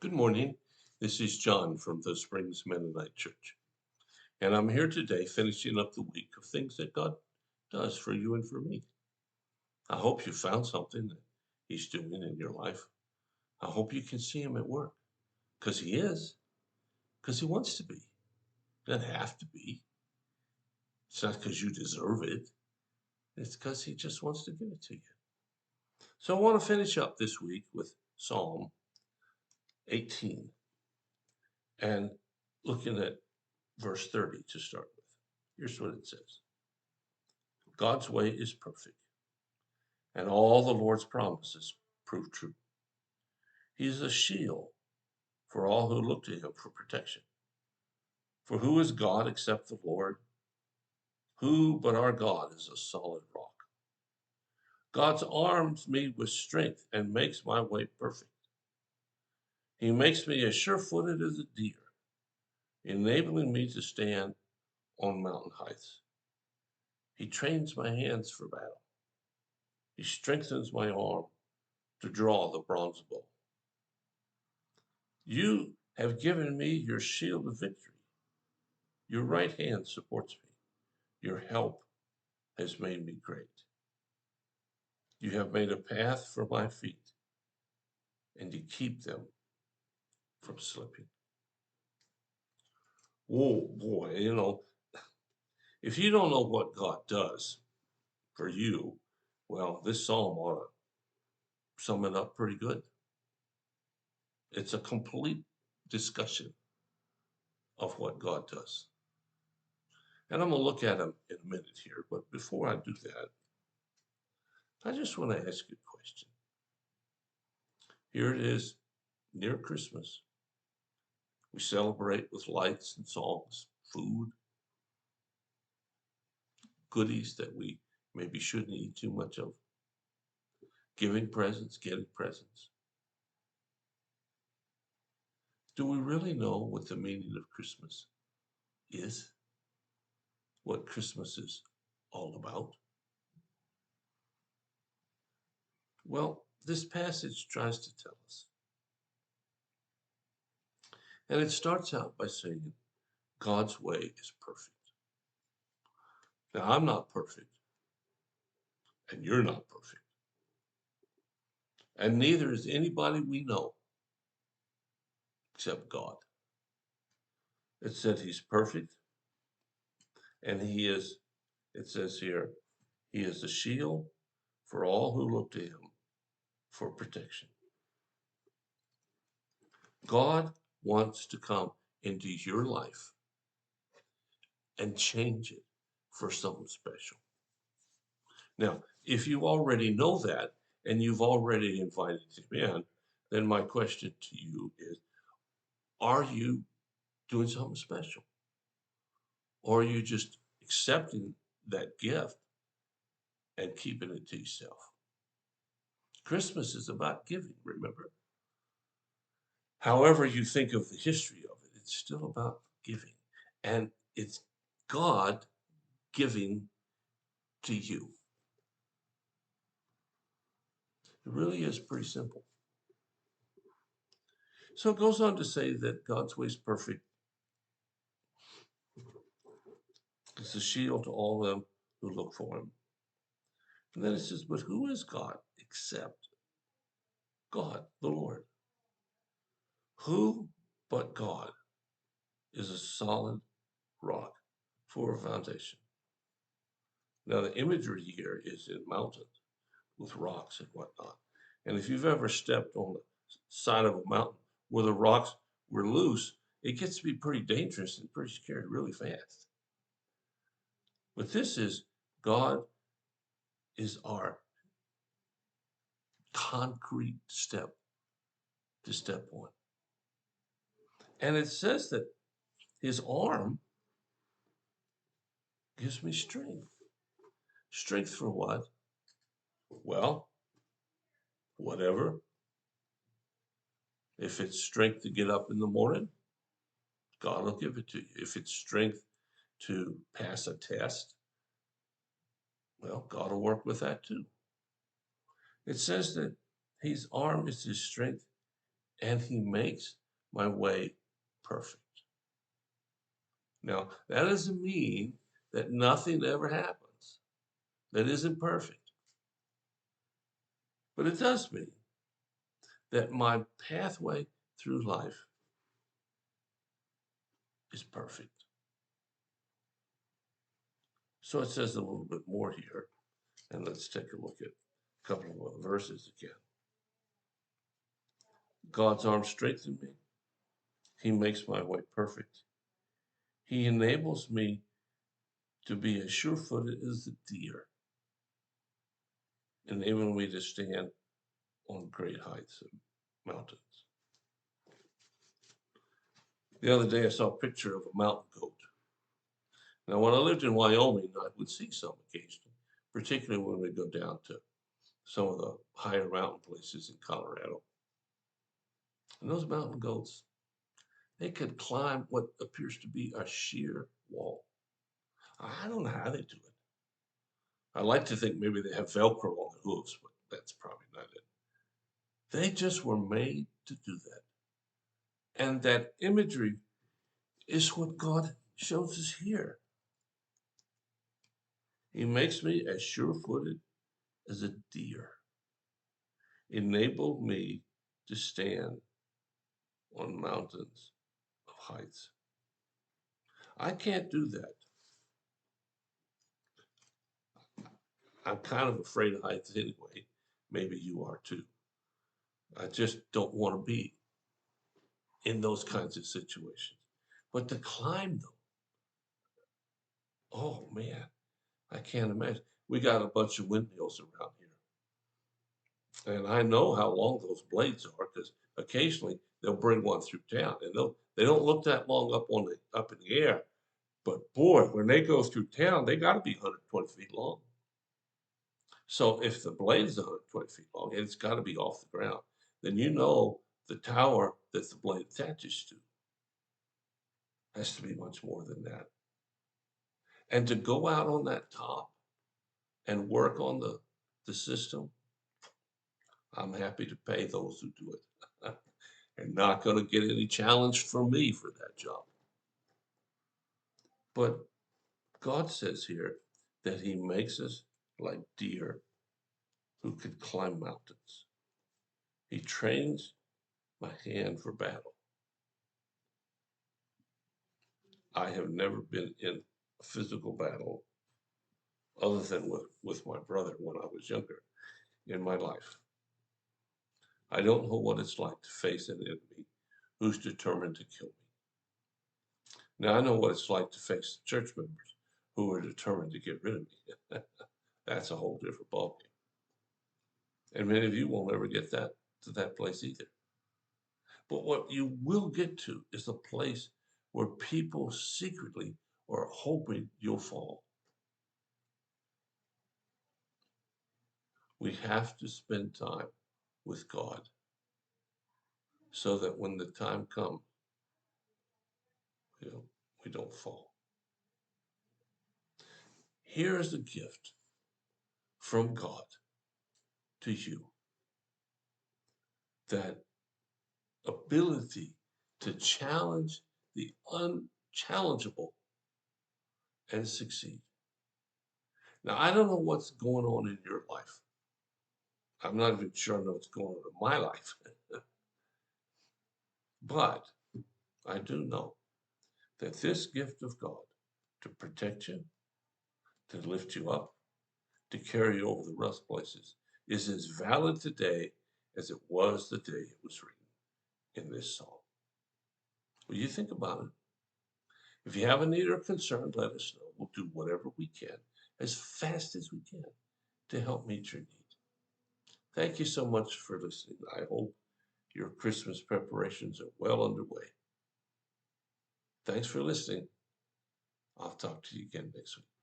Good morning. This is John from the Springs Mennonite Church. And I'm here today finishing up the week of things that God does for you and for me. I hope you found something that He's doing in your life. I hope you can see Him at work because He is, because He wants to be. He doesn't have to be. It's not because you deserve it, it's because He just wants to give it to you. So I want to finish up this week with Psalm 18 and looking at verse 30 to start with. Here's what it says. God's way is perfect, and all the Lord's promises prove true. He is a shield for all who look to him for protection. For who is God except the Lord? Who but our God is a solid rock? God arms me with strength and makes my way perfect. He makes me as sure-footed as a deer, enabling me to stand on mountain heights. He trains my hands for battle. He strengthens my arm to draw the bronze bow. You have given me your shield of victory. Your right hand supports me. Your help has made me great. You have made a path for my feet, and you keep them from slipping. Oh boy, if you don't know what God does for you, well, this psalm ought to sum it up pretty good. It's a complete discussion of what God does. And I'm going to look at them in a minute here, but before I do that, I just want to ask you a question. Here it is, near Christmas. We celebrate with lights and songs, food, goodies that we maybe shouldn't eat too much of, giving presents, getting presents. Do we really know what the meaning of Christmas is? What Christmas is all about? Well, this passage tries to tell us. And it starts out by saying, God's way is perfect. Now, I'm not perfect, and you're not perfect. And neither is anybody we know except God. It said he's perfect, and he is, it says here, he is a shield for all who look to him for protection. God wants to come into your life and change it for something special. Now, if you already know that and you've already invited him in, then my question to you is, are you doing something special? Or are you just accepting that gift and keeping it to yourself? Christmas is about giving, remember? However you think of the history of it, it's still about giving. And it's God giving to you. It really is pretty simple. So it goes on to say that God's way is perfect. It's a shield to all them who look for him. And then it says, but who is God except God, the Lord? Who but God is a solid rock for a foundation? Now, the imagery here is in mountains with rocks and whatnot. And if you've ever stepped on the side of a mountain where the rocks were loose, it gets to be pretty dangerous and pretty scary really fast. But this is God is our concrete step to step on. And it says that his arm gives me strength. Strength for what? Well, whatever. If it's strength to get up in the morning, God will give it to you. If it's strength to pass a test, well, God will work with that too. It says that his arm is his strength and he makes my way perfect. Now, that doesn't mean that nothing ever happens that isn't perfect, but it does mean that my pathway through life is perfect. So it says a little bit more here, and let's take a look at a couple of other verses again. God's arm strengthens me. He makes my way perfect. He enables me to be as sure-footed as the deer, enabling me to stand on great heights and mountains. The other day I saw a picture of a mountain goat. Now, when I lived in Wyoming, I would see some occasionally, particularly when we go down to some of the higher mountain places in Colorado. And those mountain goats, they could climb what appears to be a sheer wall. I don't know how they do it. I like to think maybe they have Velcro on the hooves, but that's probably not it. They just were made to do that. And that imagery is what God shows us here. He makes me as sure-footed as a deer, enabled me to stand on mountains of heights. I can't do that. I'm kind of afraid of heights anyway. Maybe you are too. I just don't want to be in those kinds of situations. But to climb them, oh man, I can't imagine. We got a bunch of windmills around here. And I know how long those blades are because occasionally they'll bring one through town and they don't look that long up in the air. But boy, when they go through town, they got to be 120 feet long. So if the blade is 120 feet long and it's got to be off the ground, then you know the tower that the blade attaches to has to be much more than that. And to go out on that top and work on the system, I'm happy to pay those who do it. And not going to get any challenge from me for that job. But God says here that he makes us like deer who can climb mountains. He trains my hand for battle. I have never been in a physical battle other than with my brother when I was younger in my life. I don't know what it's like to face an enemy who's determined to kill me. Now, I know what it's like to face church members who are determined to get rid of me. That's a whole different ballgame. And many of you won't ever get to that place either. But what you will get to is a place where people secretly are hoping you'll fall. We have to spend time with God so that when the time comes, we don't fall. Here is a gift from God to you, that ability to challenge the unchallengeable and succeed. Now, I don't know what's going on in your life. I'm not even sure I know what's going on in my life. But I do know that this gift of God to protect you, to lift you up, to carry you over the rough places is as valid today as it was the day it was written in this psalm. Will you think about it? If you have a need or concern, let us know. We'll do whatever we can as fast as we can to help meet your need. Thank you so much for listening. I hope your Christmas preparations are well underway. Thanks for listening. I'll talk to you again next week.